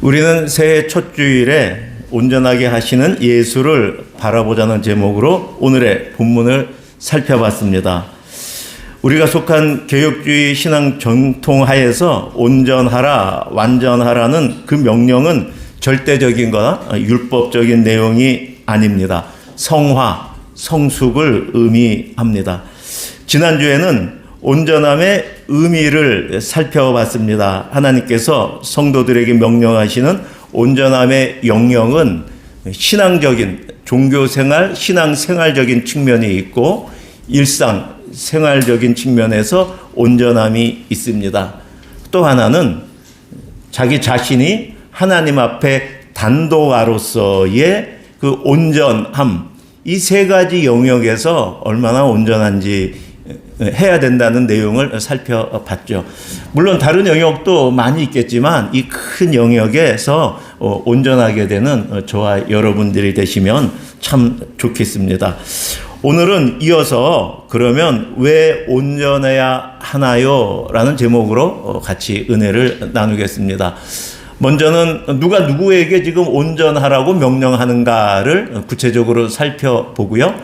우리는 새해 첫 주일에 온전하게 하시는 예수를 바라보자는 제목으로 오늘의 본문을 살펴봤습니다. 우리가 속한 개혁주의 신앙 전통 하에서 온전하라, 완전하라는 그 명령은 절대적인 거나 율법적인 내용이 아닙니다. 성화, 성숙을 의미합니다. 지난주에는 온전함의 의미를 살펴봤습니다. 하나님께서 성도들에게 명령하시는 온전함의 영역은 신앙적인, 종교생활, 신앙생활적인 측면이 있고 일상, 생활적인 측면에서 온전함이 있습니다. 또 하나는 자기 자신이 하나님 앞에 단도가로서의 그 온전함, 이 세 가지 영역에서 얼마나 온전한지 해야 된다는 내용을 살펴봤죠. 물론 다른 영역도 많이 있겠지만 이 큰 영역에서 온전하게 되는 저와 여러분들이 되시면 참 좋겠습니다. 오늘은 이어서 그러면 왜 온전해야 하나요? 라는 제목으로 같이 은혜를 나누겠습니다. 먼저는 누가 누구에게 지금 온전하라고 명령하는가를 구체적으로 살펴보고요.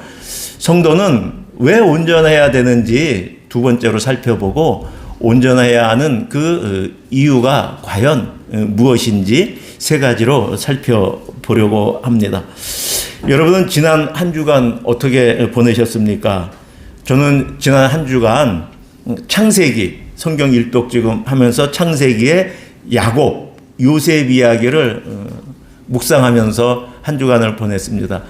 성도는 왜 온전해야 되는지 두 번째로 살펴보고 온전해야 하는 그 이유가 과연 무엇인지 세 가지로 살펴보려고 합니다. 여러분은 지난 한 주간 어떻게 보내셨습니까? 저는 지난 한 주간 창세기, 성경 일독 지금 하면서 창세기의 야곱, 요셉 이야기를 묵상하면서 한 주간을 보냈습니다.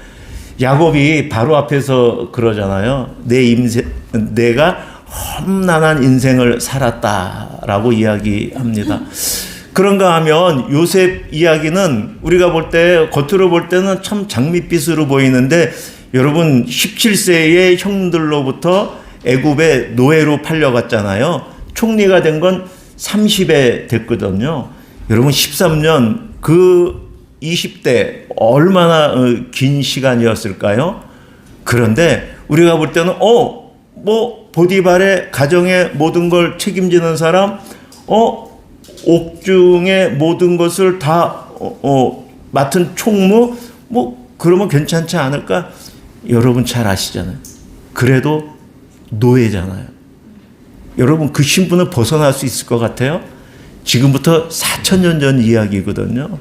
야곱이 바로 앞에서 그러잖아요. 내가 험난한 인생을 살았다라고 이야기합니다. 그런가 하면 요셉 이야기는 우리가 볼 때, 겉으로 볼 때는 참 장밋빛으로 보이는데 여러분 17세의 형들로부터 애굽의 노예로 팔려갔잖아요. 총리가 된 건 30에 됐거든요. 여러분 13년 그 20대 얼마나 긴 시간이었을까요? 그런데 우리가 볼 때는 보디발의 가정의 모든 걸 책임지는 사람, 옥중의 모든 것을 다 맡은 총무, 그러면 괜찮지 않을까? 여러분 잘 아시잖아요. 그래도 노예잖아요. 여러분 그 신분을 벗어날 수 있을 것 같아요? 지금부터 4,000년 전 이야기거든요.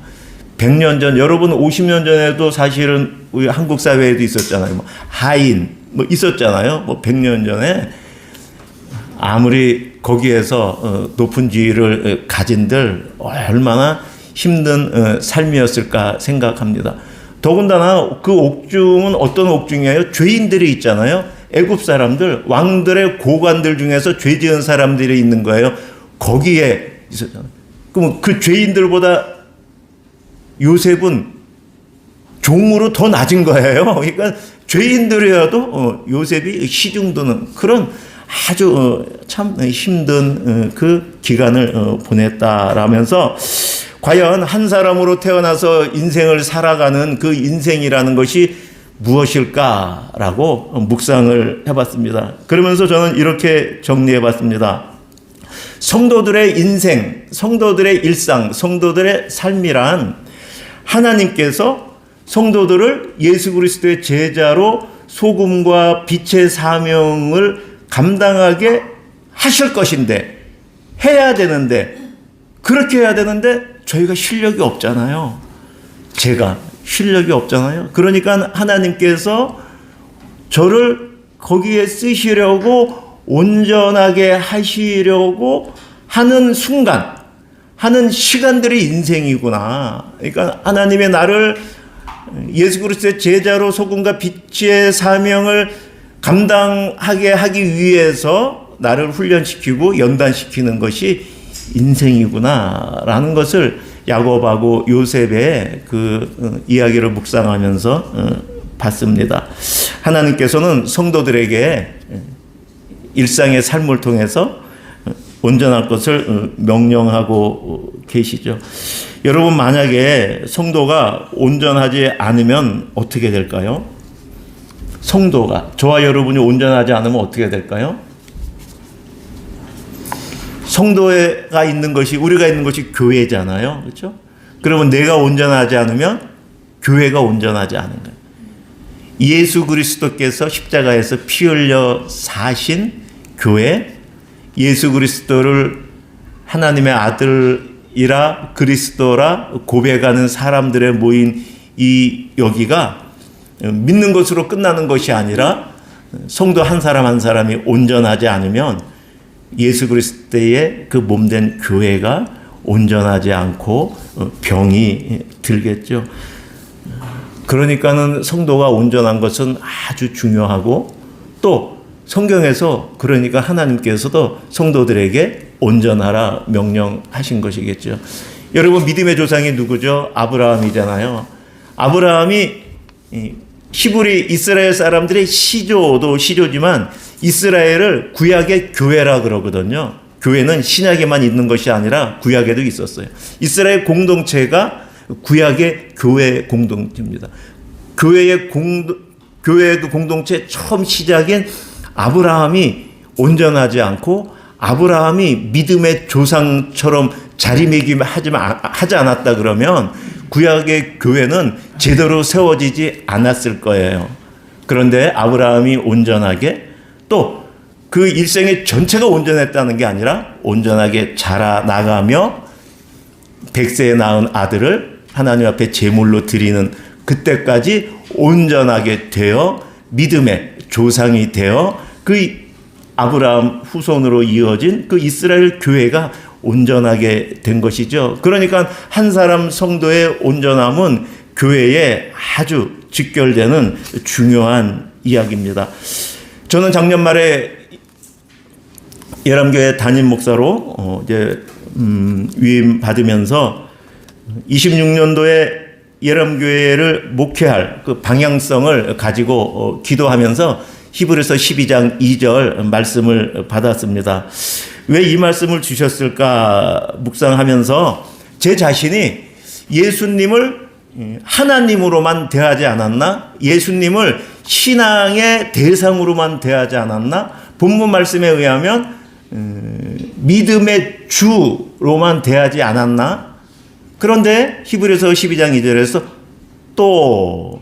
100년 전, 여러분 50년 전에도 사실은 우리 한국 사회에도 있었잖아요. 하인, 있었잖아요. 100년 전에. 아무리 거기에서 높은 지위를 가진들 얼마나 힘든 삶이었을까 생각합니다. 더군다나 그 옥중은 어떤 옥중이에요? 죄인들이 있잖아요. 애굽 사람들, 왕들의 고관들 중에서 죄 지은 사람들이 있는 거예요. 거기에 있었잖아요. 그럼 그 죄인들보다 요셉은 종으로 더 낮은 거예요. 그러니까 죄인들이라도 요셉이 시중드는 그런 아주 참 힘든 그 기간을 보냈다라면서 과연 한 사람으로 태어나서 인생을 살아가는 그 인생이라는 것이 무엇일까라고 묵상을 해봤습니다. 그러면서 저는 이렇게 정리해봤습니다. 성도들의 인생, 성도들의 일상, 성도들의 삶이란 하나님께서 성도들을 예수 그리스도의 제자로 소금과 빛의 사명을 감당하게 하실 것인데, 해야 되는데, 그렇게 해야 되는데 저희가 실력이 없잖아요. 제가 실력이 없잖아요. 그러니까 하나님께서 저를 거기에 쓰시려고 온전하게 하시려고 하는 순간, 하는 시간들이 인생이구나. 그러니까 하나님의 나를 예수 그리스도의 제자로 소금과 빛의 사명을 감당하게 하기 위해서 나를 훈련시키고 연단시키는 것이 인생이구나라는 것을 야곱하고 요셉의 그 이야기를 묵상하면서 봤습니다. 하나님께서는 성도들에게 일상의 삶을 통해서 온전할 것을 명령하고 계시죠. 여러분 만약에 성도가 온전하지 않으면 어떻게 될까요? 성도가, 저와 여러분이 온전하지 않으면 어떻게 될까요? 성도가 있는 것이, 우리가 있는 것이 교회잖아요. 그렇죠? 그러면 내가 온전하지 않으면 교회가 온전하지 않은 거예요. 예수 그리스도께서 십자가에서 피 흘려 사신 교회, 예수 그리스도를 하나님의 아들이라 그리스도라 고백하는 사람들의 모인 이 여기가 믿는 것으로 끝나는 것이 아니라 성도 한 사람 한 사람이 온전하지 않으면 예수 그리스도의 그 몸된 교회가 온전하지 않고 병이 들겠죠. 그러니까는 성도가 온전한 것은 아주 중요하고, 또 성경에서 그러니까 하나님께서도 성도들에게 온전하라 명령하신 것이겠죠. 여러분, 믿음의 조상이 누구죠? 아브라함이잖아요. 아브라함이 히브리 이스라엘 사람들의 시조도 시조지만 이스라엘을 구약의 교회라 그러거든요. 교회는 신약에만 있는 것이 아니라 구약에도 있었어요. 이스라엘 공동체가 구약의 교회 공동체입니다. 교회의 그 공동체 처음 시작인 아브라함이 온전하지 않고, 아브라함이 믿음의 조상처럼 자리매김하지 않았다 그러면 구약의 교회는 제대로 세워지지 않았을 거예요. 그런데 아브라함이 온전하게, 또 그 일생의 전체가 온전했다는 게 아니라 온전하게 자라나가며 100세에 낳은 아들을 하나님 앞에 제물로 드리는 그때까지 온전하게 되어 믿음의 조상이 되어 그 아브라함 후손으로 이어진 그 이스라엘 교회가 온전하게 된 것이죠. 그러니까 한 사람 성도의 온전함은 교회에 아주 직결되는 중요한 이야기입니다. 저는 작년 말에 예람교회 담임 목사로 위임 받으면서 26년도에 예람교회를 목회할 그 방향성을 가지고 기도하면서 히브리서 12장 2절 말씀을 받았습니다. 왜 이 말씀을 주셨을까 묵상하면서 제 자신이 예수님을 하나님으로만 대하지 않았나? 예수님을 신앙의 대상으로만 대하지 않았나? 본문 말씀에 의하면 믿음의 주로만 대하지 않았나? 그런데 히브리서 12장 2절에서 또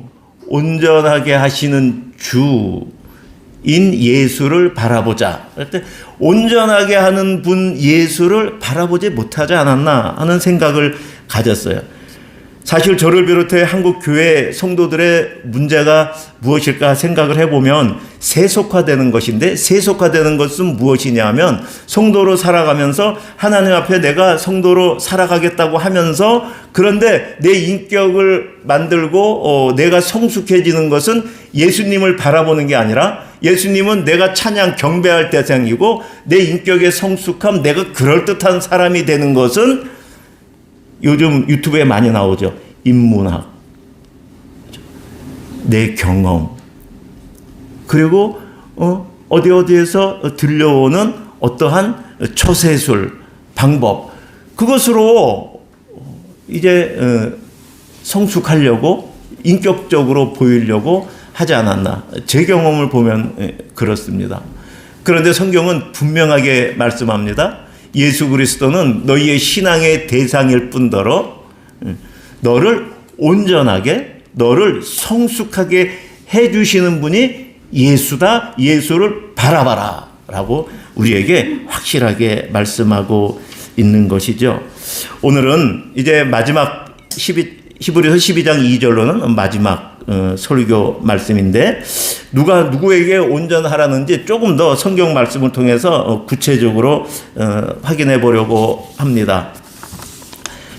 온전하게 하시는 주인 예수를 바라보자. 그럴 때 온전하게 하는 분 예수를 바라보지 못하지 않았나 하는 생각을 가졌어요. 사실 저를 비롯해 한국 교회 성도들의 문제가 무엇일까 생각을 해보면 세속화되는 것인데, 세속화되는 것은 무엇이냐면 성도로 살아가면서 하나님 앞에 내가 성도로 살아가겠다고 하면서, 그런데 내 인격을 만들고 내가 성숙해지는 것은 예수님을 바라보는 게 아니라, 예수님은 내가 찬양 경배할 대상이고 내 인격의 성숙함, 내가 그럴듯한 사람이 되는 것은 요즘 유튜브에 많이 나오죠. 인문학, 내 경험, 그리고 어디에서 들려오는 어떠한 처세술, 방법, 그것으로 이제 성숙하려고, 인격적으로 보이려고 하지 않았나. 제 경험을 보면 그렇습니다. 그런데 성경은 분명하게 말씀합니다. 예수 그리스도는 너희의 신앙의 대상일 뿐더러 너를 온전하게, 너를 성숙하게 해주시는 분이 예수다. 예수를 바라봐라 라고 우리에게 확실하게 말씀하고 있는 것이죠. 오늘은 이제 마지막 히브리서 12장 2절로는 마지막 설교 말씀인데, 누가 누구에게 온전하라는지 조금 더 성경 말씀을 통해서 구체적으로 확인해 보려고 합니다.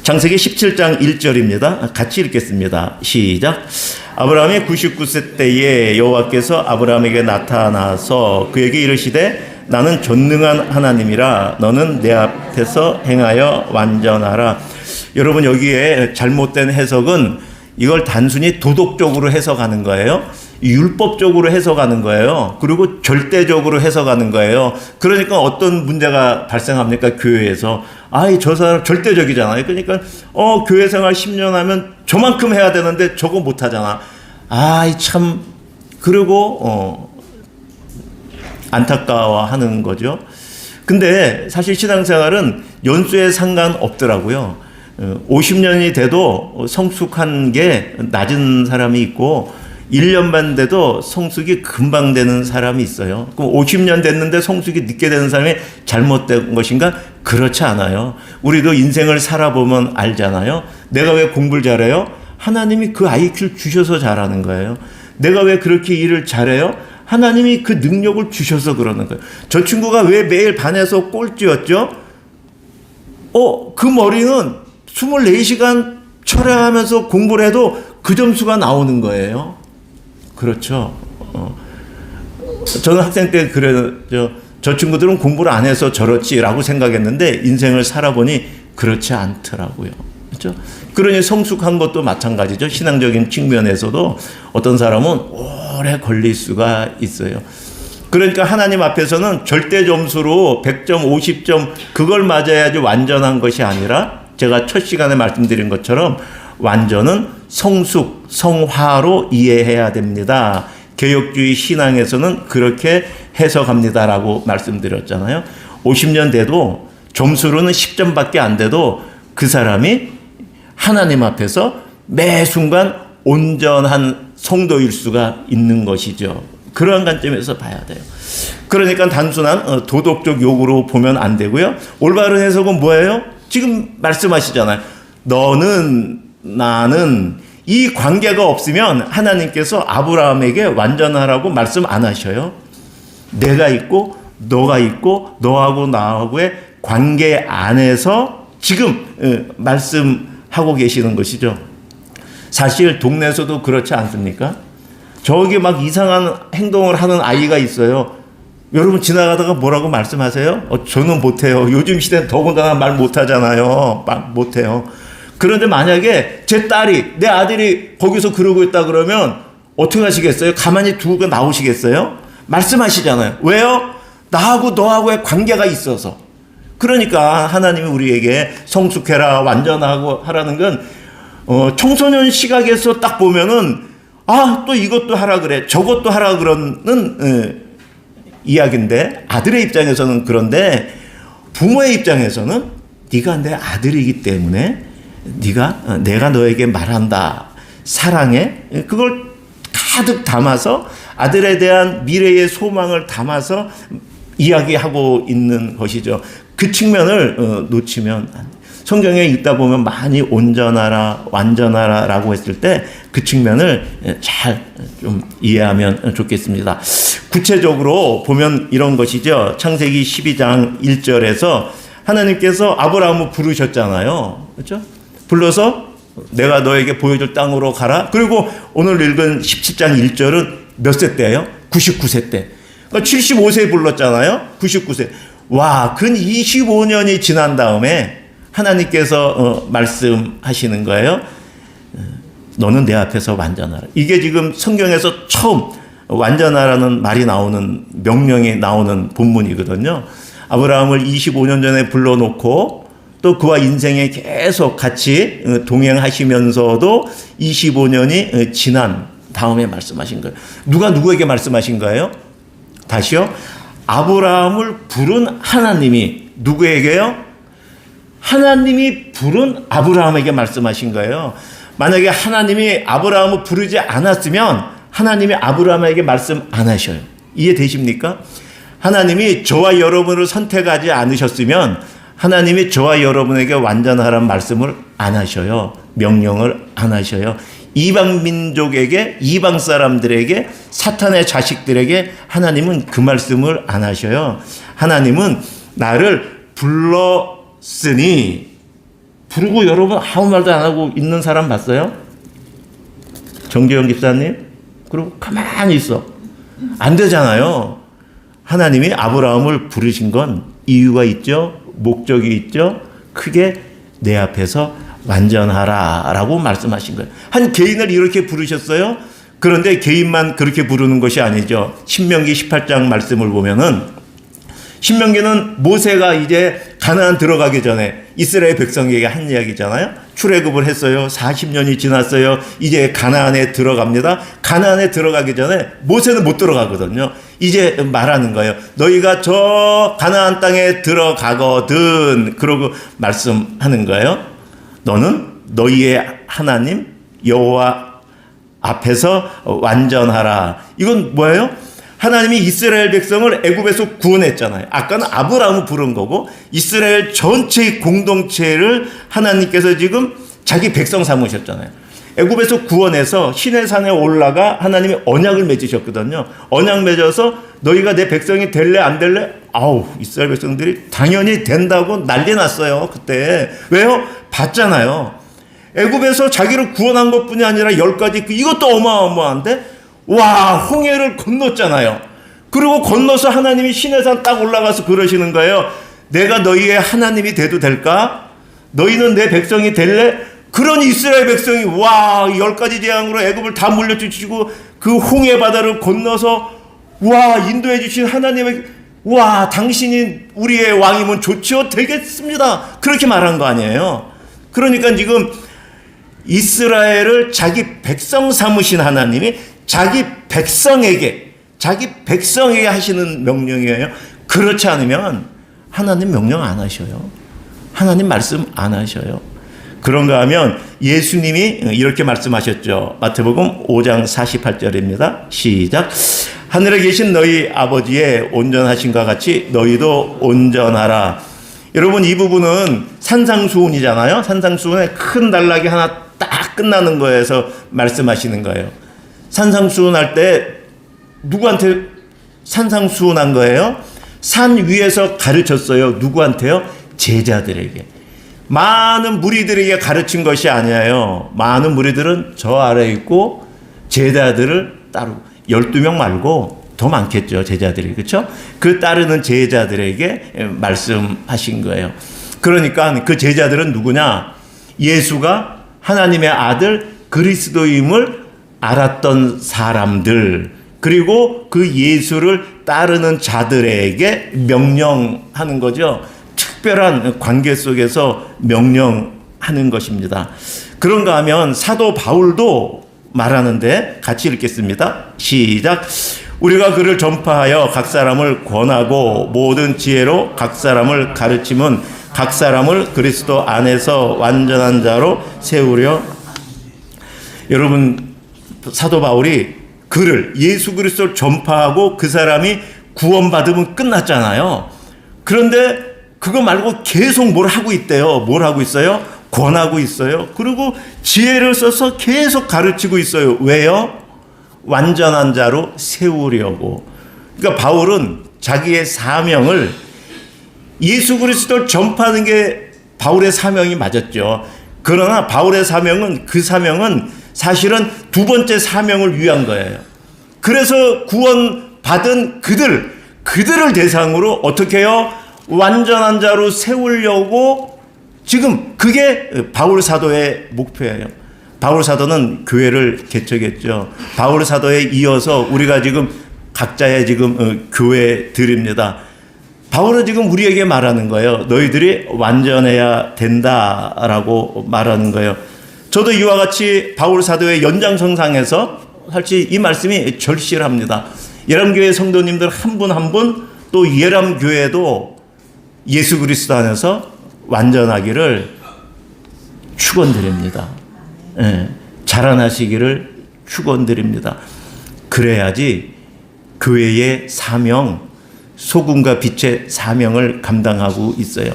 창세기 17장 1절입니다. 같이 읽겠습니다. 시작. 아브라함이 99세 때에 여호와께서 아브라함에게 나타나서 그에게 이르시되 나는 전능한 하나님이라 너는 내 앞에서 행하여 완전하라. 여러분, 여기에 잘못된 해석은 이걸 단순히 도덕적으로 해석하는 거예요. 율법적으로 해석하는 거예요. 그리고 절대적으로 해석하는 거예요. 그러니까 어떤 문제가 발생합니까? 교회에서. 저 사람 절대적이잖아요. 그러니까 교회 생활 10년 하면 저만큼 해야 되는데 저거 못 하잖아. 참. 그리고 안타까워하는 거죠. 근데 사실 신앙생활은 연수에 상관없더라고요. 50년이 돼도 성숙한 게 낮은 사람이 있고 1년만 돼도 성숙이 금방 되는 사람이 있어요. 그럼 50년 됐는데 성숙이 늦게 되는 사람이 잘못된 것인가? 그렇지 않아요. 우리도 인생을 살아보면 알잖아요. 내가 왜 공부를 잘해요? 하나님이 그 IQ를 주셔서 잘하는 거예요. 내가 왜 그렇게 일을 잘해요? 하나님이 그 능력을 주셔서 그러는 거예요. 저 친구가 왜 매일 반에서 꼴찌였죠? 그 머리는 24시간 철야하면서 공부를 해도 그 점수가 나오는 거예요. 그렇죠. 저는 학생 때 저 친구들은 공부를 안 해서 저렇지라고 생각했는데 인생을 살아보니 그렇지 않더라고요. 그렇죠? 그러니 성숙한 것도 마찬가지죠. 신앙적인 측면에서도 어떤 사람은 오래 걸릴 수가 있어요. 그러니까 하나님 앞에서는 절대 점수로 100점, 50점 그걸 맞아야지 완전한 것이 아니라 제가 첫 시간에 말씀드린 것처럼 완전은 성숙, 성화로 이해해야 됩니다. 개혁주의 신앙에서는 그렇게 해석합니다라고 말씀드렸잖아요. 50년 돼도 점수로는 10점밖에 안 돼도 그 사람이 하나님 앞에서 매 순간 온전한 성도일 수가 있는 것이죠. 그러한 관점에서 봐야 돼요. 그러니까 단순한 도덕적 요구로 보면 안 되고요. 올바른 해석은 뭐예요? 지금 말씀하시잖아요. 너는 나는 이 관계가 없으면 하나님께서 아브라함에게 완전하라고 말씀 안 하셔요. 내가 있고 너가 있고 너하고 나하고의 관계 안에서 지금 말씀하고 계시는 것이죠. 사실 동네에서도 그렇지 않습니까? 저기 막 이상한 행동을 하는 아이가 있어요. 여러분 지나가다가 뭐라고 말씀하세요? 저는 못해요. 요즘 시대는 더군다나 말 못하잖아요. 못해요. 그런데 만약에 제 딸이 내 아들이 거기서 그러고 있다 그러면 어떻게 하시겠어요? 가만히 두고 나오시겠어요? 말씀하시잖아요. 왜요? 나하고 너하고의 관계가 있어서. 그러니까 하나님이 우리에게 성숙해라 완전하고 하라는 건 청소년 시각에서 딱 보면은 또 이것도 하라 그래 저것도 하라 그러는 이야기인데 아들의 입장에서는 그런데 부모의 입장에서는 네가 내 아들이기 때문에 내가 너에게 말한다. 사랑해. 그걸 가득 담아서 아들에 대한 미래의 소망을 담아서 이야기하고 있는 것이죠. 그 측면을 놓치면 안 돼요. 성경에 읽다 보면 많이 온전하라, 완전하라 라고 했을 때 그 측면을 잘 좀 이해하면 좋겠습니다. 구체적으로 보면 이런 것이죠. 창세기 12장 1절에서 하나님께서 아브라함을 부르셨잖아요. 그렇죠? 불러서 내가 너에게 보여줄 땅으로 가라. 그리고 오늘 읽은 17장 1절은 몇 세 때예요? 99세 때. 그러니까 75세에 불렀잖아요. 99세. 와, 근 25년이 지난 다음에 하나님께서 말씀하시는 거예요. 너는 내 앞에서 완전하라. 이게 지금 성경에서 처음 완전하라는 말이 나오는 명령이 나오는 본문이거든요. 아브라함을 25년 전에 불러놓고 또 그와 인생에 계속 같이 동행하시면서도 25년이 지난 다음에 말씀하신 거예요. 누가 누구에게 말씀하신 거예요? 다시요. 아브라함을 부른 하나님이 누구에게요? 하나님이 부른 아브라함에게 말씀하신 거예요. 만약에 하나님이 아브라함을 부르지 않았으면 하나님이 아브라함에게 말씀 안 하셔요. 이해되십니까? 하나님이 저와 여러분을 선택하지 않으셨으면 하나님이 저와 여러분에게 완전하라는 말씀을 안 하셔요. 명령을 안 하셔요. 이방 민족에게, 이방 사람들에게, 사탄의 자식들에게 하나님은 그 말씀을 안 하셔요. 하나님은 나를 불렀으니, 부르고 여러분 아무 말도 안 하고 있는 사람 봤어요? 정재영 집사님? 그리고 가만히 있어. 안 되잖아요. 하나님이 아브라함을 부르신 건 이유가 있죠. 목적이 있죠. 크게 내 앞에서 완전하라 라고 말씀하신 거예요. 한 개인을 이렇게 부르셨어요. 그런데 개인만 그렇게 부르는 것이 아니죠. 신명기 18장 말씀을 보면은 신명기는 모세가 이제 가나안 들어가기 전에 이스라엘 백성에게 한 이야기잖아요. 출애굽을 했어요. 40년이 지났어요. 이제 가나안에 들어갑니다. 가나안에 들어가기 전에 모세는 못 들어가거든요. 이제 말하는 거예요. 너희가 저 가나안 땅에 들어가거든. 그러고 말씀하는 거예요. 너는 너희의 하나님 여호와 앞에서 완전하라. 이건 뭐예요? 하나님이 이스라엘 백성을 애굽에서 구원했잖아요. 아까는 아브라함을 부른 거고 이스라엘 전체의 공동체를 하나님께서 지금 자기 백성 삼으셨잖아요. 애굽에서 구원해서 시내산에 올라가 하나님이 언약을 맺으셨거든요. 언약 맺어서 너희가 내 백성이 될래 안 될래? 아우, 이스라엘 백성들이 당연히 된다고 난리 났어요. 그때. 왜요? 봤잖아요. 애굽에서 자기를 구원한 것뿐이 아니라 10가지 이것도 어마어마한데 와, 홍해를 건넜잖아요. 그리고 건너서 하나님이 시내산 딱 올라가서 그러시는 거예요. 내가 너희의 하나님이 돼도 될까? 너희는 내 백성이 될래? 그런 이스라엘 백성이 와, 10가지 재앙으로 애굽을 다 물려주시고 그 홍해 바다를 건너서 와, 인도해 주신 하나님의 와, 당신이 우리의 왕이면 좋지요? 되겠습니다. 그렇게 말한 거 아니에요. 그러니까 지금 이스라엘을 자기 백성 삼으신 하나님이 자기 백성에게 하시는 명령이에요. 그렇지 않으면 하나님 명령 안 하셔요. 하나님 말씀 안 하셔요. 그런가 하면 예수님이 이렇게 말씀하셨죠. 마태복음 5장 48절입니다. 시작. 하늘에 계신 너희 아버지의 온전하심과 같이 너희도 온전하라. 여러분, 이 부분은 산상수훈이잖아요. 산상수훈에 큰 단락이 하나 딱 끝나는 거에서 말씀하시는 거예요. 산상수훈할 때 누구한테 산상수훈한 거예요? 산 위에서 가르쳤어요. 누구한테요? 제자들에게. 많은 무리들에게 가르친 것이 아니에요. 많은 무리들은 저 아래에 있고 제자들을 따르고 12명 말고 더 많겠죠. 제자들이. 그렇죠? 그 따르는 제자들에게 말씀하신 거예요. 그러니까 그 제자들은 누구냐? 예수가 하나님의 아들 그리스도임을 알았던 사람들, 그리고 그 예수를 따르는 자들에게 명령하는 거죠. 특별한 관계 속에서 명령하는 것입니다. 그런가 하면 사도 바울도 말하는데 같이 읽겠습니다. 시작. 우리가 그를 전파하여 각 사람을 권하고 모든 지혜로 각 사람을 가르침은 각 사람을 그리스도 안에서 완전한 자로 세우려. 여러분, 사도 바울이 그를 예수 그리스도를 전파하고 그 사람이 구원받으면 끝났잖아요. 그런데 그거 말고 계속 뭘 하고 있대요. 뭘 하고 있어요? 권하고 있어요. 그리고 지혜를 써서 계속 가르치고 있어요. 왜요? 완전한 자로 세우려고. 그러니까 바울은 자기의 사명을 예수 그리스도를 전파하는 게 바울의 사명이 맞았죠. 그러나 바울의 사명은 사실은 두 번째 사명을 위한 거예요. 그래서 구원받은 그들을 대상으로 어떻게 해요? 완전한 자로 세우려고 지금 그게 바울 사도의 목표예요. 바울 사도는 교회를 개척했죠. 바울 사도에 이어서 우리가 지금 각자의 지금 교회들입니다. 바울은 지금 우리에게 말하는 거예요. 너희들이 완전해야 된다라고 말하는 거예요. 저도 이와 같이 바울 사도의 연장선상에서 사실 이 말씀이 절실합니다. 예람교회 성도님들 한 분 한 분, 또 예람교회도 예수 그리스도 안에서 완전하기를 축원드립니다. 예, 자라나시기를 축원드립니다. 그래야지 교회의 사명, 소금과 빛의 사명을 감당하고 있어요.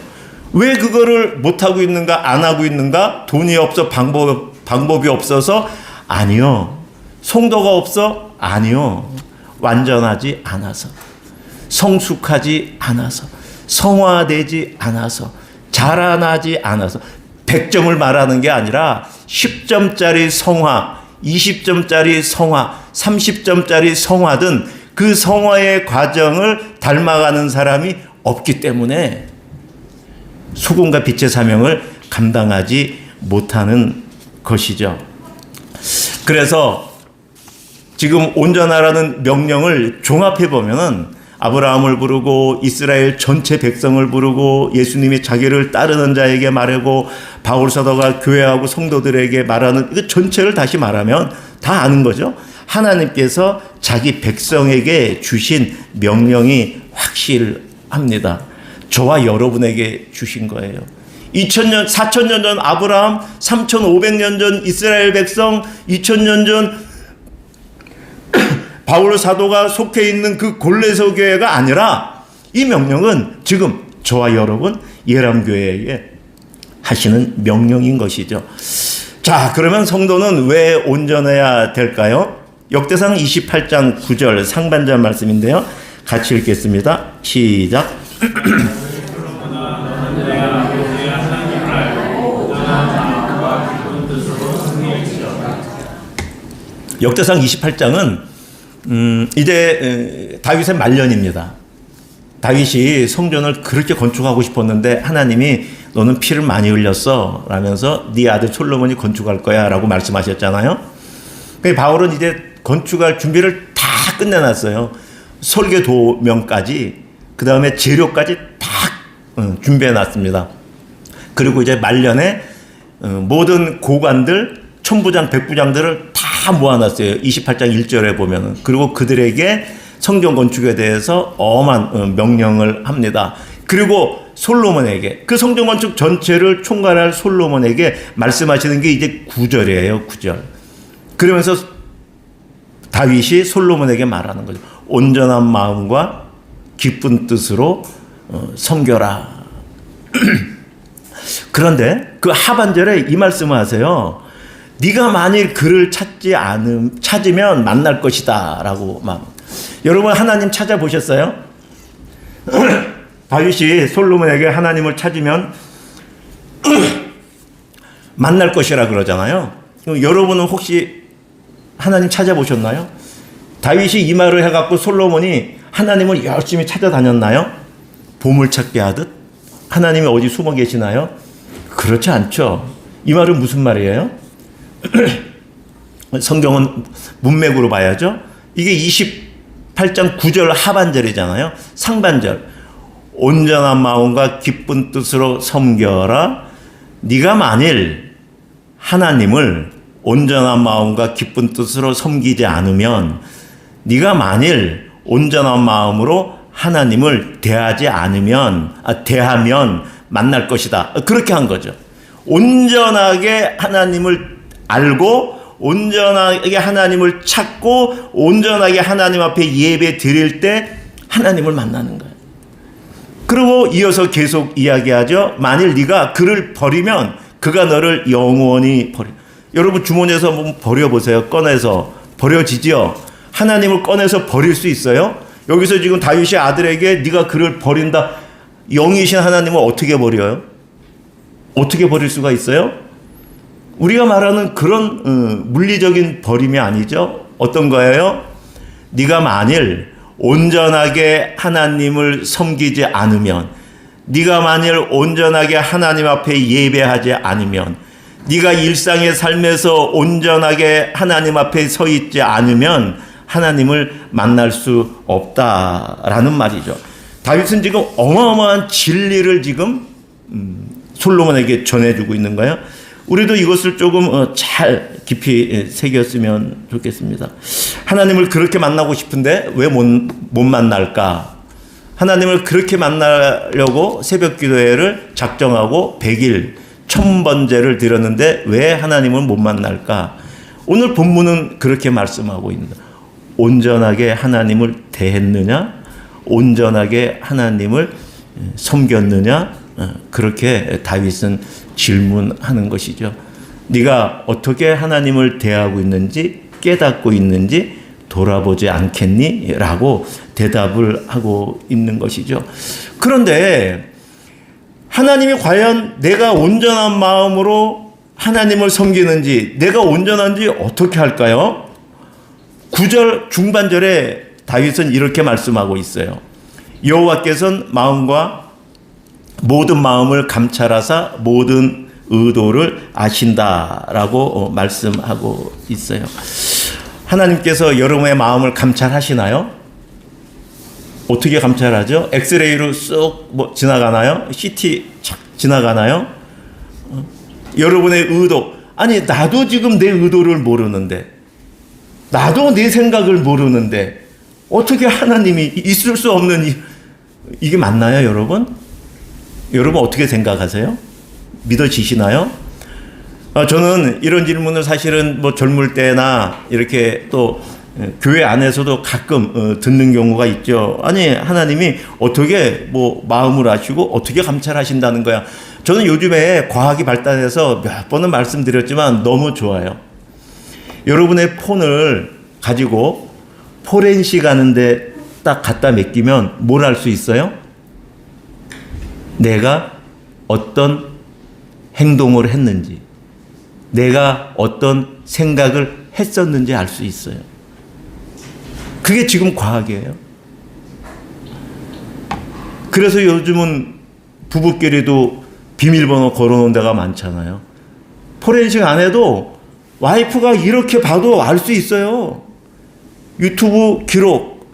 왜 그거를 못하고 있는가, 안 하고 있는가? 돈이 없어, 방법이 없어서? 아니요. 성도가 없어? 아니요. 완전하지 않아서, 성숙하지 않아서, 성화되지 않아서, 자라나지 않아서. 100점을 말하는 게 아니라 10점짜리 성화, 20점짜리 성화, 30점짜리 성화든 그 성화의 과정을 닮아가는 사람이 없기 때문에 소금과 빛의 사명을 감당하지 못하는 것이죠. 그래서 지금 온전하라는 명령을 종합해 보면은 아브라함을 부르고 이스라엘 전체 백성을 부르고 예수님이 자기를 따르는 자에게 말하고 바울 사도가 교회하고 성도들에게 말하는 이거 전체를 다시 말하면 다 아는 거죠. 하나님께서 자기 백성에게 주신 명령이 확실합니다. 저와 여러분에게 주신 거예요. 2000년, 4000년 전 아브라함, 3500년 전 이스라엘 백성, 2000년 전 바울 사도가 속해 있는 그 골로새 교회가 아니라 이 명령은 지금 저와 여러분 예람교회에 하시는 명령인 것이죠. 자, 그러면 성도는 왜 온전해야 될까요? 역대상 28장 9절 상반절 말씀인데요. 같이 읽겠습니다. 시작. 역대상 28장은 이제 다윗의 말년입니다. 다윗이 성전을 그렇게 건축하고 싶었는데 하나님이 너는 피를 많이 흘렸어 라면서 네 아들 솔로몬이 건축할 거야 라고 말씀하셨잖아요. 그러니까 바울은 이제 건축할 준비를 다 끝내놨어요. 설계 도면까지, 그 다음에 재료까지 다 준비해놨습니다. 그리고 이제 말년에 모든 고관들, 천부장, 백부장들을 다 모아놨어요. 28장 1절에 보면은. 그리고 그들에게 성전 건축에 대해서 엄한 명령을 합니다. 그리고 솔로몬에게, 그 성전 건축 전체를 총괄할 솔로몬에게 말씀하시는 게 이제 9절이에요. 9절. 그러면서 다윗이 솔로몬에게 말하는 거죠. 온전한 마음과 기쁜 뜻으로 섬겨라. 그런데 그 하반절에 이 말씀을 하세요. 네가 만일 그를 찾으면 만날 것이다 라고 막. 여러분 하나님 찾아보셨어요? 다윗이 솔로몬에게 하나님을 찾으면 만날 것이라 그러잖아요. 여러분은 혹시 하나님 찾아보셨나요? 다윗이 이 말을 해갖고 솔로몬이 하나님을 열심히 찾아다녔나요? 보물찾기 하듯? 하나님이 어디 숨어 계시나요? 그렇지 않죠. 이 말은 무슨 말이에요? 성경은 문맥으로 봐야죠. 이게 28장 9절 하반절이잖아요. 상반절. 온전한 마음과 기쁜 뜻으로 섬겨라. 네가 만일 하나님을 온전한 마음과 기쁜 뜻으로 섬기지 않으면, 네가 만일 온전한 마음으로 하나님을 대하면 만날 것이다. 그렇게 한 거죠. 온전하게 하나님을 알고 온전하게 하나님을 찾고 온전하게 하나님 앞에 예배 드릴 때 하나님을 만나는 거예요. 그리고 이어서 계속 이야기하죠. 만일 네가 그를 버리면 그가 너를 영원히 버려. 여러분 주머니에서 한번 버려보세요. 꺼내서. 버려지죠. 하나님을 꺼내서 버릴 수 있어요? 여기서 지금 다윗이 아들에게 네가 그를 버린다. 영이신 하나님을 어떻게 버려요? 어떻게 버릴 수가 있어요? 우리가 말하는 그런 물리적인 버림이 아니죠. 어떤 거예요? 네가 만일 온전하게 하나님을 섬기지 않으면, 네가 만일 온전하게 하나님 앞에 예배하지 않으면, 네가 일상의 삶에서 온전하게 하나님 앞에 서 있지 않으면 하나님을 만날 수 없다라는 말이죠. 다윗은 지금 어마어마한 진리를 지금 솔로몬에게 전해주고 있는 거예요. 우리도 이것을 조금 잘 깊이 새겼으면 좋겠습니다. 하나님을 그렇게 만나고 싶은데 왜 못 만날까? 하나님을 그렇게 만나려고 새벽 기도회를 작정하고 100일 1000번제를 드렸는데 왜 하나님을 못 만날까? 오늘 본문은 그렇게 말씀하고 있습니다. 온전하게 하나님을 대했느냐? 온전하게 하나님을 섬겼느냐? 그렇게 다윗은 질문하는 것이죠. 네가 어떻게 하나님을 대하고 있는지 깨닫고 있는지 돌아보지 않겠니? 라고 대답을 하고 있는 것이죠. 그런데 하나님이 과연 내가 온전한 마음으로 하나님을 섬기는지, 내가 온전한지 어떻게 할까요? 9절 중반절에 다윗은 이렇게 말씀하고 있어요. 여호와께서는 모든 마음을 감찰하사 모든 의도를 아신다라고 말씀하고 있어요. 하나님께서 여러분의 마음을 감찰하시나요? 어떻게 감찰하죠? 엑스레이로 쑥 지나가나요? CT 착 지나가나요? 여러분의 의도. 아니 나도 지금 내 의도를 모르는데, 나도 내 생각을 모르는데 어떻게 하나님이 있을 수 없는 이게 맞나요, 여러분? 여러분 어떻게 생각하세요? 믿어지시나요? 저는 이런 질문을 사실은 뭐 젊을 때나 이렇게 또 교회 안에서도 가끔 듣는 경우가 있죠. 아니, 하나님이 어떻게 뭐 마음을 아시고 어떻게 감찰하신다는 거야. 저는 요즘에 과학이 발달해서 몇 번은 말씀드렸지만 너무 좋아요. 여러분의 폰을 가지고 포렌식 하는데 딱 갖다 맡기면 뭘 알 수 있어요? 내가 어떤 행동을 했는지, 내가 어떤 생각을 했었는지 알 수 있어요. 그게 지금 과학이에요. 그래서 요즘은 부부끼리도 비밀번호 걸어놓은 데가 많잖아요. 포렌식 안 해도 와이프가 이렇게 봐도 알 수 있어요. 유튜브 기록,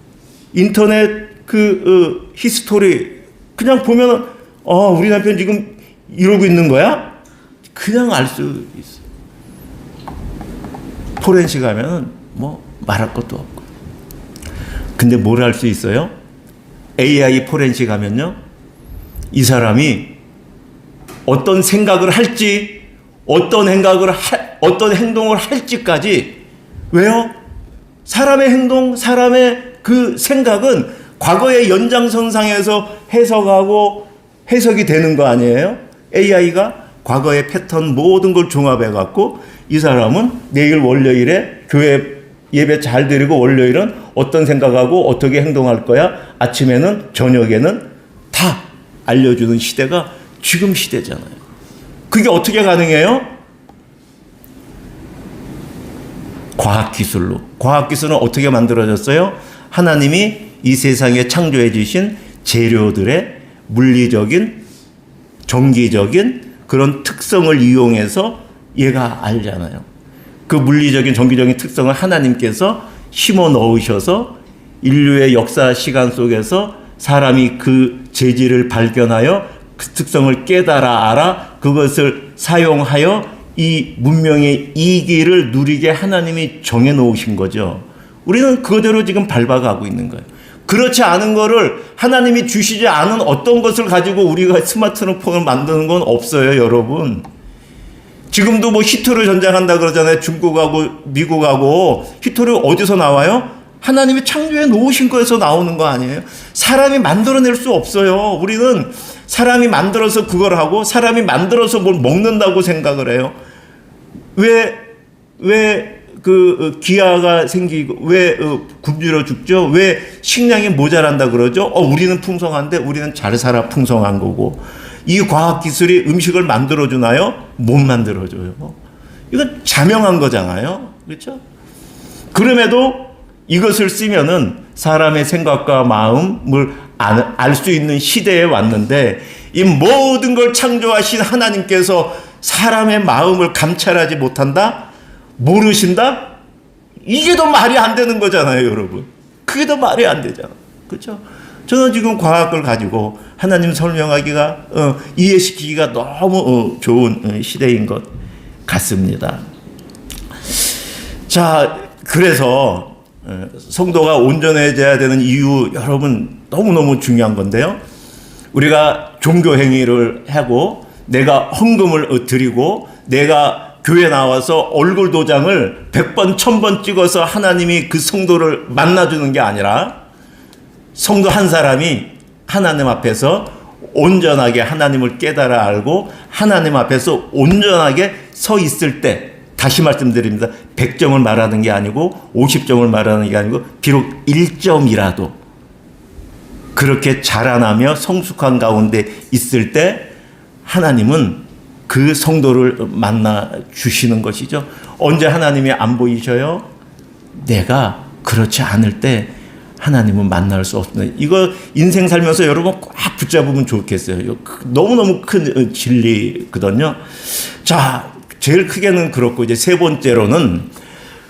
인터넷 히스토리 그냥 보면 우리 남편 지금 이러고 있는 거야? 그냥 알 수 있어. 포렌식 하면은 뭐 말할 것도 없고. 근데 뭘 할 수 있어요? AI 포렌식 하면요, 이 사람이 어떤 생각을 할지, 어떤 행동을 할지까지. 왜요? 사람의 행동, 사람의 그 생각은 과거의 연장선상에서 해석하고 해석이 되는 거 아니에요? AI가 과거의 패턴 모든 걸 종합해 갖고 이 사람은 내일 월요일에 교회 예배 잘 드리고 월요일은 어떤 생각하고 어떻게 행동할 거야? 아침에는 저녁에는 다 알려주는 시대가 지금 시대잖아요. 그게 어떻게 가능해요? 과학기술로. 과학기술은 어떻게 만들어졌어요? 하나님이 이 세상에 창조해 주신 재료들의 물리적인, 전기적인 그런 특성을 이용해서 얘가 알잖아요. 그 물리적인, 전기적인 특성을 하나님께서 심어 넣으셔서 인류의 역사 시간 속에서 사람이 그 재질을 발견하여 그 특성을 깨달아 알아 그것을 사용하여 이 문명의 이기를 누리게 하나님이 정해 놓으신 거죠. 우리는 그대로 지금 밟아가고 있는 거예요. 그렇지 않은 거를 하나님이 주시지 않은 어떤 것을 가지고 우리가 스마트폰을 만드는 건 없어요, 여러분. 지금도 뭐 히트로 전쟁한다 그러잖아요. 중국하고 미국하고. 히트로 어디서 나와요? 하나님이 창조해 놓으신 거에서 나오는 거 아니에요? 사람이 만들어낼 수 없어요. 우리는 사람이 만들어서 그걸 하고 사람이 만들어서 뭘 먹는다고 생각을 해요. 왜 기아가 생기고 왜 굶주려 죽죠? 왜 식량이 모자란다 그러죠? 우리는 풍성한데 우리는 잘 살아 풍성한 거고. 이 과학기술이 음식을 만들어주나요? 못 만들어줘요. 이건 자명한 거잖아요. 그렇죠? 그럼에도 이것을 쓰면은 사람의 생각과 마음을 알 수 있는 시대에 왔는데 이 모든 걸 창조하신 하나님께서 사람의 마음을 감찰하지 못한다? 모르신다? 이게 더 말이 안 되는 거잖아요, 여러분. 그게 더 말이 안 되잖아. 그렇죠? 저는 지금 과학을 가지고 하나님 설명하기가 이해시키기가 너무 좋은 시대인 것 같습니다. 자, 그래서 성도가 온전해져야 되는 이유, 여러분 너무너무 중요한 건데요. 우리가 종교 행위를 하고 내가 헌금을 드리고 내가 교회 나와서 얼굴 도장을 100번, 1000번 찍어서 하나님이 그 성도를 만나주는 게 아니라 성도 한 사람이 하나님 앞에서 온전하게 하나님을 깨달아 알고 하나님 앞에서 온전하게 서 있을 때, 다시 말씀드립니다. 100점을 말하는 게 아니고 50점을 말하는 게 아니고 비록 1점이라도 그렇게 자라나며 성숙한 가운데 있을 때 하나님은 그 성도를 만나 주시는 것이죠. 언제 하나님이 안 보이셔요? 내가 그렇지 않을 때 하나님은 만날 수 없습니다. 이거 인생 살면서 여러분 꽉 붙잡으면 좋겠어요. 너무너무 큰 진리거든요. 자, 제일 크게는 그렇고 이제 세 번째로는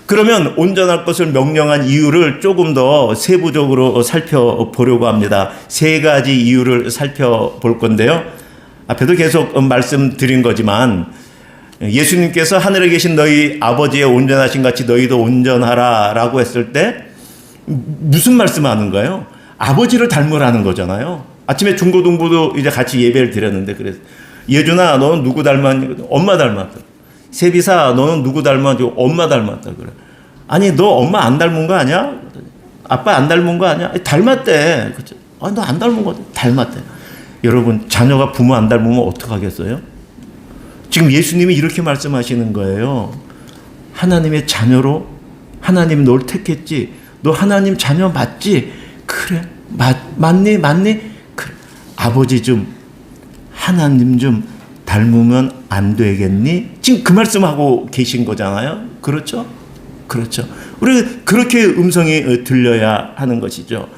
그러면 온전할 것을 명령한 이유를 조금 더 세부적으로 살펴보려고 합니다. 세 가지 이유를 살펴볼 건데요. 앞에도 계속 말씀드린 거지만 예수님께서 하늘에 계신 너희 아버지의 온전하신 같이 너희도 온전하라 라고 했을 때 무슨 말씀하는 거예요? 아버지를 닮으라는 거잖아요. 아침에 중고등부도 이제 같이 예배를 드렸는데 그래서 예준아, 너는 누구 닮았니? 엄마 닮았다. 세비사, 너는 누구 닮았니? 엄마 닮았다. 그래. 아니, 너 엄마 안 닮은 거 아니야? 아빠 안 닮은 거 아니야? 닮았대. 그치? 아, 너 안 닮은 거 닮았대. 여러분, 자녀가 부모 안 닮으면 어떡하겠어요? 지금 예수님이 이렇게 말씀하시는 거예요. 하나님의 자녀로 하나님 널 택했지. 너 하나님 자녀 맞지? 그래. 맞니? 그래. 아버지 좀 하나님 좀 닮으면 안 되겠니? 지금 그 말씀하고 계신 거잖아요. 그렇죠? 그렇죠. 우리 그렇게 음성이 들려야 하는 것이죠.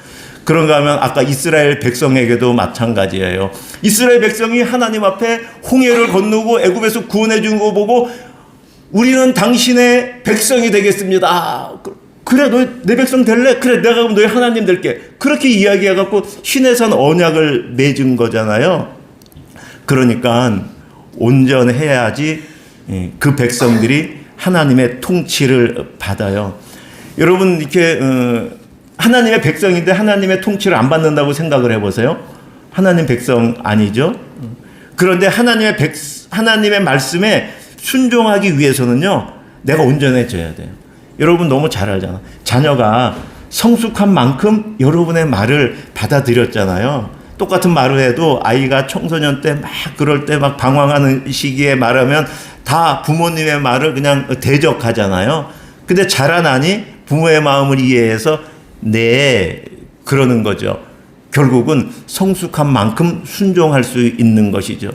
그런가 하면 아까 이스라엘 백성에게도 마찬가지예요. 이스라엘 백성이 하나님 앞에 홍해를 건너고 애굽에서 구원해 준 거 보고 우리는 당신의 백성이 되겠습니다. 아, 그래, 너 내 백성 될래? 그래, 내가 그럼 너희 하나님 될게. 그렇게 이야기해갖고 신에선 언약을 맺은 거잖아요. 그러니까 온전해야지 그 백성들이 하나님의 통치를 받아요. 여러분, 이렇게 하나님의 백성인데 하나님의 통치를 안 받는다고 생각을 해보세요. 하나님 백성 아니죠? 그런데 하나님의 말씀에 순종하기 위해서는요, 내가 온전해져야 돼요. 여러분 너무 잘 알잖아. 자녀가 성숙한 만큼 여러분의 말을 받아들였잖아요. 똑같은 말을 해도 아이가 청소년 때 막 그럴 때 막 방황하는 시기에 말하면 다 부모님의 말을 그냥 대적하잖아요. 근데 자라나니 부모의 마음을 이해해서 네, 그러는 거죠. 결국은 성숙한 만큼 순종할 수 있는 것이죠.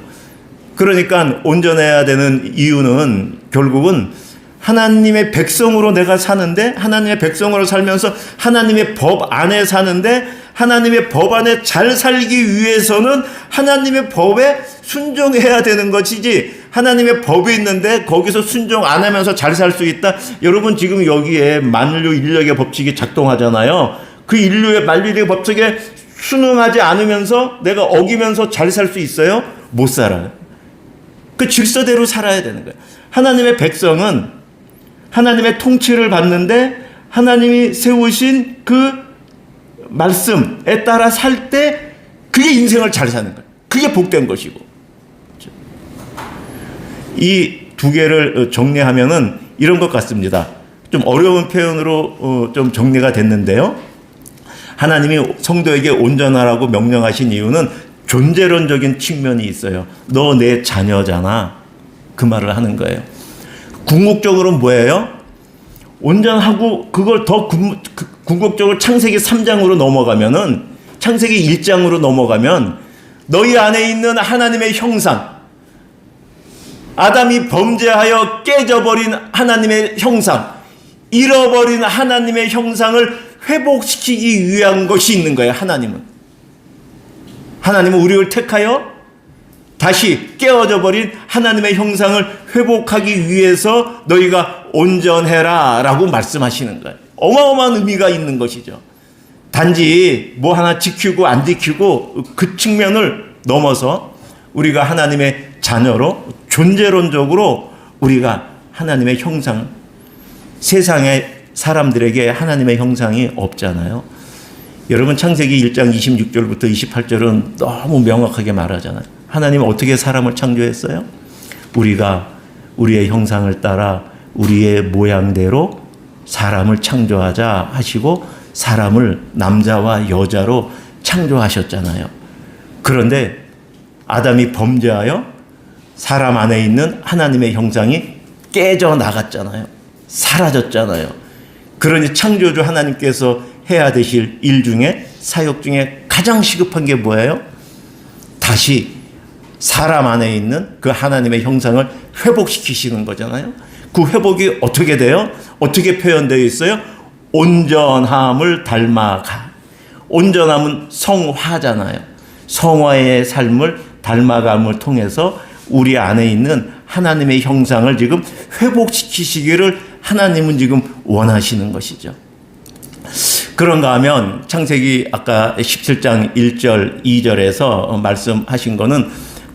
그러니까 온전해야 되는 이유는 결국은 하나님의 백성으로 내가 사는데, 하나님의 백성으로 살면서 하나님의 법 안에 사는데, 하나님의 법 안에 잘 살기 위해서는 하나님의 법에 순종해야 되는 것이지, 하나님의 법이 있는데 거기서 순종 안 하면서 잘 살 수 있다. 여러분 지금 여기에 만류 인력의 법칙이 작동하잖아요. 그 인류의 만류의 법칙에 순응하지 않으면서 내가 어기면서 잘 살 수 있어요? 못 살아요. 그 질서대로 살아야 되는 거예요. 하나님의 백성은 하나님의 통치를 받는데 하나님이 세우신 그 말씀에 따라 살 때 그게 인생을 잘 사는 거예요. 그게 복된 것이고. 이 두 개를 정리하면은 이런 것 같습니다. 좀 어려운 표현으로 좀 정리가 됐는데요. 하나님이 성도에게 온전하라고 명령하신 이유는 존재론적인 측면이 있어요. 너 내 자녀잖아. 그 말을 하는 거예요. 궁극적으로는 뭐예요? 온전하고 그걸 더 궁극적으로 창세기 3장으로 넘어가면은, 창세기 1장으로 넘어가면 너희 안에 있는 하나님의 형상, 아담이 범죄하여 깨져버린 하나님의 형상, 잃어버린 하나님의 형상을 회복시키기 위한 것이 있는 거예요. 하나님은 우리를 택하여 다시 깨어져 버린 하나님의 형상을 회복하기 위해서 너희가 온전해라 라고 말씀하시는 거예요. 어마어마한 의미가 있는 것이죠. 단지 뭐 하나 지키고 안 지키고 그 측면을 넘어서 우리가 하나님의 자녀로 존재론적으로 우리가 하나님의 형상, 세상의 사람들에게 하나님의 형상이 없잖아요. 여러분 창세기 1장 26절부터 28절은 너무 명확하게 말하잖아요. 하나님은 어떻게 사람을 창조했어요? 우리가 우리의 형상을 따라 우리의 모양대로 사람을 창조하자 하시고 사람을 남자와 여자로 창조하셨잖아요. 그런데 아담이 범죄하여 사람 안에 있는 하나님의 형상이 깨져 나갔잖아요. 사라졌잖아요. 그러니 창조주 하나님께서 해야 되실 일 중에, 사역 중에 가장 시급한 게 뭐예요? 다시 사람 안에 있는 그 하나님의 형상을 회복시키시는 거잖아요. 그 회복이 어떻게 돼요? 어떻게 표현되어 있어요? 온전함을 닮아가. 온전함은 성화잖아요. 성화의 삶을 닮아감을 통해서 우리 안에 있는 하나님의 형상을 지금 회복시키시기를 하나님은 지금 원하시는 것이죠. 그런가 하면 창세기 아까 17장 1절 2절에서 말씀하신 거는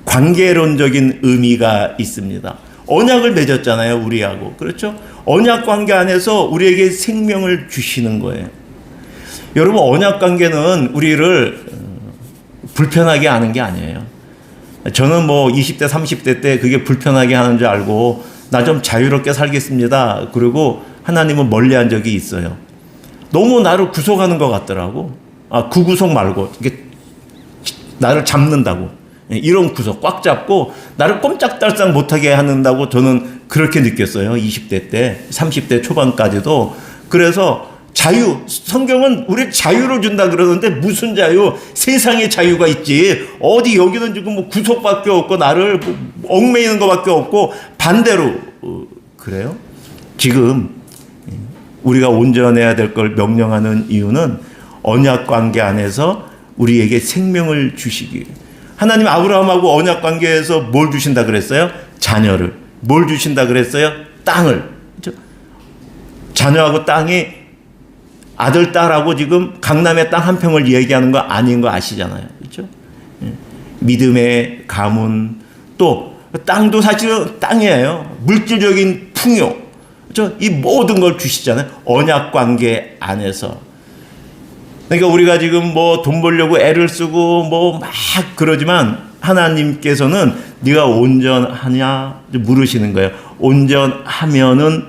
관계론적인 의미가 있습니다. 언약을 맺었잖아요, 우리하고. 그렇죠? 언약 관계 안에서 우리에게 생명을 주시는 거예요. 여러분, 언약 관계는 우리를 불편하게 하는 게 아니에요. 저는 뭐 20대, 30대 때 그게 불편하게 하는 줄 알고 나 좀 자유롭게 살겠습니다. 그리고 하나님은 멀리한 적이 있어요. 너무 나를 구속하는 것 같더라고. 구구속 말고 이게 나를 잡는다고. 이런 구속 꽉 잡고 나를 꼼짝달싹 못하게 하는다고 저는 그렇게 느꼈어요. 20대 때, 30대 초반까지도. 그래서 자유, 성경은 우리 자유를 준다 그러는데 무슨 자유? 세상에 자유가 있지. 어디 여기는 지금 뭐 구속밖에 없고 나를 얽매이는 것밖에 없고 반대로 그래요? 지금 우리가 온전해야 될 걸 명령하는 이유는 언약 관계 안에서 우리에게 생명을 주시기. 하나님 아브라함하고 언약 관계에서 뭘 주신다 그랬어요? 자녀를. 뭘 주신다 그랬어요? 땅을. 그렇죠? 자녀하고 땅이 아들, 딸하고 지금 강남의 땅 한 평을 얘기하는 거 아닌 거 아시잖아요. 그렇죠? 믿음의 가문, 또 땅도 사실은 땅이에요. 물질적인 풍요. 그렇죠? 이 모든 걸 주시잖아요. 언약 관계 안에서. 그러니까 우리가 지금 뭐 돈 벌려고 애를 쓰고 뭐 막 그러지만 하나님께서는 네가 온전하냐 물으시는 거예요. 온전하면은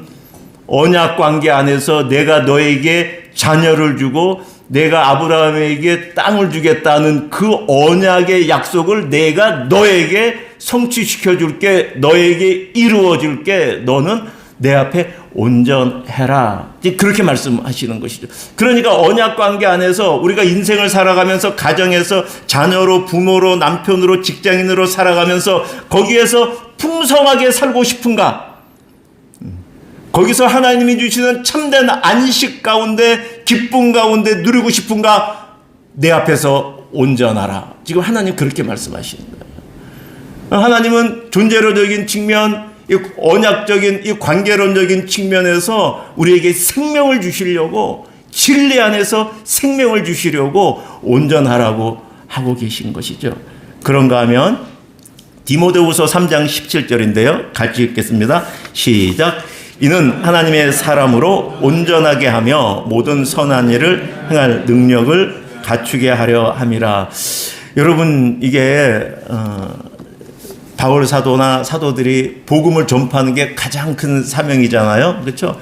언약 관계 안에서 내가 너에게 자녀를 주고 내가 아브라함에게 땅을 주겠다는 그 언약의 약속을 내가 너에게 성취시켜 줄게, 너에게 이루어 줄게. 너는 내 앞에 온전해라. 그렇게 말씀하시는 것이죠. 그러니까 언약 관계 안에서 우리가 인생을 살아가면서 가정에서 자녀로, 부모로, 남편으로, 직장인으로 살아가면서 거기에서 풍성하게 살고 싶은가? 거기서 하나님이 주시는 참된 안식 가운데, 기쁨 가운데 누리고 싶은가? 내 앞에서 온전하라. 지금 하나님 그렇게 말씀하시는 거예요. 하나님은 존재론적인 측면, 이 언약적인, 이 관계론적인 측면에서 우리에게 생명을 주시려고, 진리 안에서 생명을 주시려고 온전하라고 하고 계신 것이죠. 그런가 하면 디모데후서 3장 17절인데요. 같이 읽겠습니다. 시작. 이는 하나님의 사람으로 온전하게 하며 모든 선한 일을 행할 능력을 갖추게 하려 함이라. 여러분, 이게 바울 사도나 사도들이 복음을 전파하는 게 가장 큰 사명이잖아요. 그렇죠?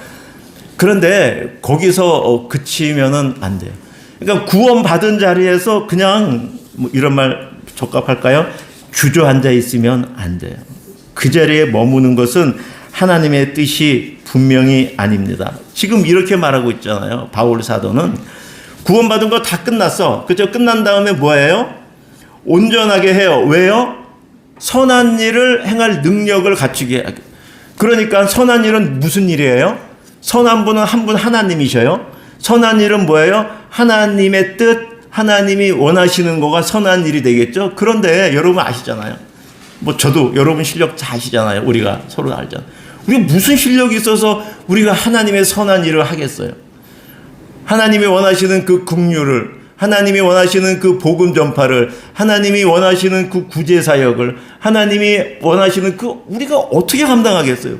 그런데 거기서 그치면은 안 돼요. 그러니까 구원받은 자리에서 그냥 뭐 이런 말 적합할까요? 주저앉아 있으면 안 돼요. 그 자리에 머무는 것은 하나님의 뜻이 분명히 아닙니다. 지금 이렇게 말하고 있잖아요. 바울 사도는 구원받은 거 다 끝났어. 그죠? 끝난 다음에 뭐예요? 온전하게 해요. 왜요? 선한 일을 행할 능력을 갖추게 하게. 그러니까 선한 일은 무슨 일이에요? 선한 분은 한 분 하나님이셔요. 선한 일은 뭐예요? 하나님의 뜻, 하나님이 원하시는 거가 선한 일이 되겠죠. 그런데 여러분 아시잖아요. 뭐 저도 여러분 실력 다 아시잖아요. 우리가 서로 알잖아요. 우리가 무슨 실력이 있어서 우리가 하나님의 선한 일을 하겠어요? 하나님이 원하시는 그 긍휼을, 하나님이 원하시는 그 복음 전파를, 하나님이 원하시는 그 구제 사역을, 하나님이 원하시는 그 우리가 어떻게 감당하겠어요?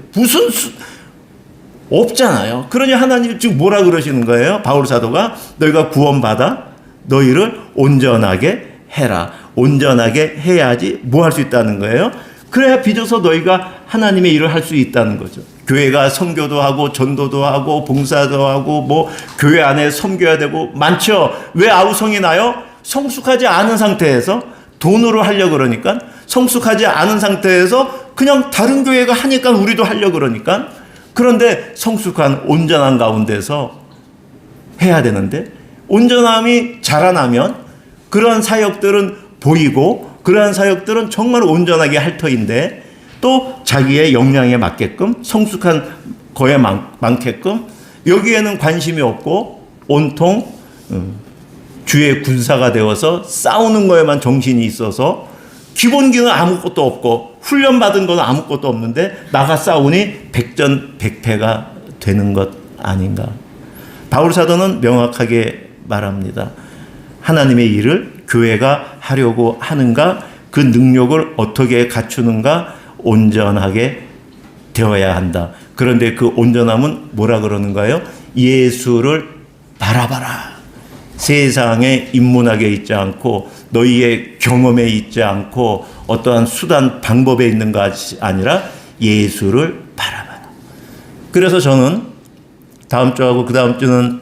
없잖아요. 그러니 하나님이 지금 뭐라 그러시는 거예요? 바울 사도가 너희가 구원받아 너희를 온전하게 해라. 온전하게 해야지 뭐 할 수 있다는 거예요? 그래야 빚어서 너희가 하나님의 일을 할 수 있다는 거죠. 교회가 선교도 하고 전도도 하고 봉사도 하고 뭐 교회 안에 섬겨야 되고 많죠. 왜 아우성이 나요? 성숙하지 않은 상태에서 돈으로 하려고 그러니까, 성숙하지 않은 상태에서 그냥 다른 교회가 하니까 우리도 하려고 그러니까. 그런데 성숙한 온전한 가운데서 해야 되는데, 온전함이 자라나면 그러한 사역들은 보이고 그러한 사역들은 정말 온전하게 할 터인데, 또 자기의 역량에 맞게끔 성숙한 거에 많게끔 여기에는 관심이 없고 온통 주의 군사가 되어서 싸우는 거에만 정신이 있어서 기본기는 아무것도 없고 훈련받은 건 아무것도 없는데 나가 싸우니 백전백패가 되는 것 아닌가. 바울 사도는 명확하게 말합니다. 하나님의 일을 교회가 하려고 하는가, 그 능력을 어떻게 갖추는가, 온전하게 되어야 한다. 그런데 그 온전함은 뭐라 그러는가요? 예수를 바라봐라. 세상에 인문학에 있지 않고 너희의 경험에 있지 않고 어떠한 수단 방법에 있는 것이 아니라 예수를 바라봐라. 그래서 저는 다음 주하고 그 다음 주는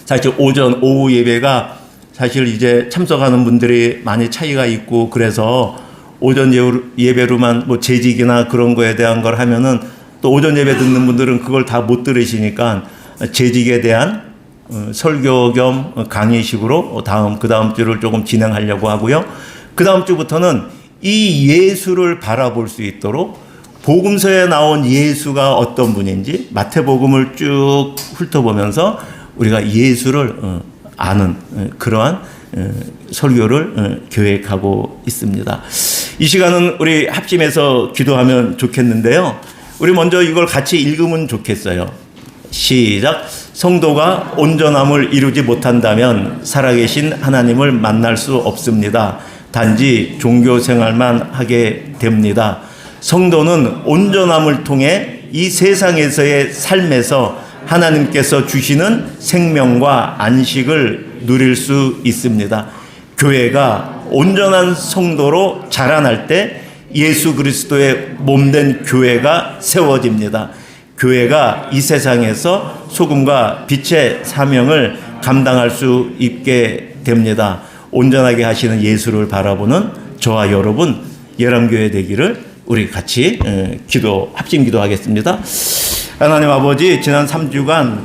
사실 오전 오후 예배가 사실 이제 참석하는 분들이 많이 차이가 있고, 그래서 오전 예배로만 뭐 재직이나 그런 거에 대한 걸 하면은 또 오전 예배 듣는 분들은 그걸 다 못 들으시니까 재직에 대한 설교 겸 강의식으로 그 다음 주를 조금 진행하려고 하고요. 그 다음 주부터는 이 예수를 바라볼 수 있도록 복음서에 나온 예수가 어떤 분인지 마태복음을 쭉 훑어보면서 우리가 예수를 아는 그러한 설교를 계획하고 있습니다. 이 시간은 우리 합심해서 기도하면 좋겠는데요. 우리 먼저 이걸 같이 읽으면 좋겠어요. 시작. 성도가 온전함을 이루지 못한다면 살아계신 하나님을 만날 수 없습니다. 단지 종교 생활만 하게 됩니다. 성도는 온전함을 통해 이 세상에서의 삶에서 하나님께서 주시는 생명과 안식을 누릴 수 있습니다. 교회가 온전한 성도로 자라날 때 예수 그리스도의 몸된 교회가 세워집니다. 교회가 이 세상에서 소금과 빛의 사명을 감당할 수 있게 됩니다. 온전하게 하시는 예수를 바라보는 저와 여러분 예람교회 되기를 우리 같이 합심 기도하겠습니다. 하나님 아버지, 지난 3주간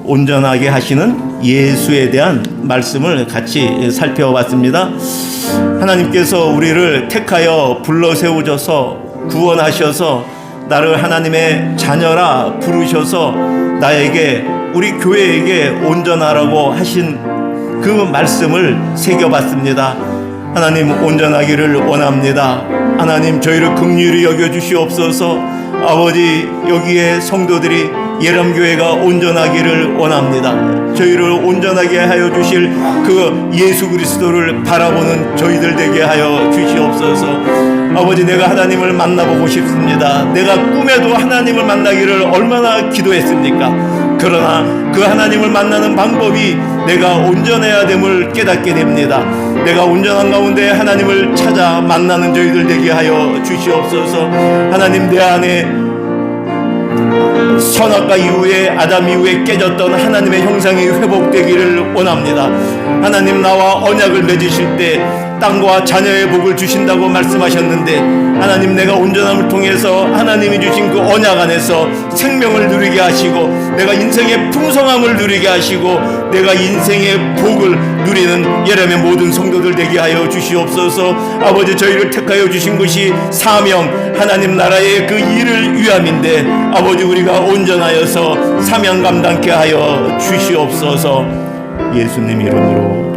온전하게 하시는 예수에 대한 말씀을 같이 살펴봤습니다. 하나님께서 우리를 택하여 불러 세우셔서 구원하셔서 나를 하나님의 자녀라 부르셔서 나에게, 우리 교회에게 온전하라고 하신 그 말씀을 새겨봤습니다. 하나님, 온전하기를 원합니다. 하나님, 저희를 긍휼히 여겨주시옵소서. 아버지, 여기에 성도들이 예람교회가 온전하기를 원합니다. 저희를 온전하게 하여 주실 그 예수 그리스도를 바라보는 저희들 되게 하여 주시옵소서. 아버지, 내가 하나님을 만나보고 싶습니다. 내가 꿈에도 하나님을 만나기를 얼마나 기도했습니까? 그러나 그 하나님을 만나는 방법이 내가 온전해야 됨을 깨닫게 됩니다. 내가 온전한 가운데 하나님을 찾아 만나는 저희들 되게 하여 주시옵소서. 하나님, 내 안에 선악과 이후에 아담 이후에 깨졌던 하나님의 형상이 회복되기를 원합니다. 하나님, 나와 언약을 맺으실 때 땅과 자녀의 복을 주신다고 말씀하셨는데, 하나님, 내가 온전함을 통해서 하나님이 주신 그 언약 안에서 생명을 누리게 하시고, 내가 인생의 풍성함을 누리게 하시고, 내가 인생의 복을 누리는 예람의 모든 성도들 되게 하여 주시옵소서. 아버지, 저희를 택하여 주신 것이 사명, 하나님 나라의 그 일을 위함인데, 아버지, 우리가 온전하여서 사명 감당케 하여 주시옵소서. 예수님 이름으로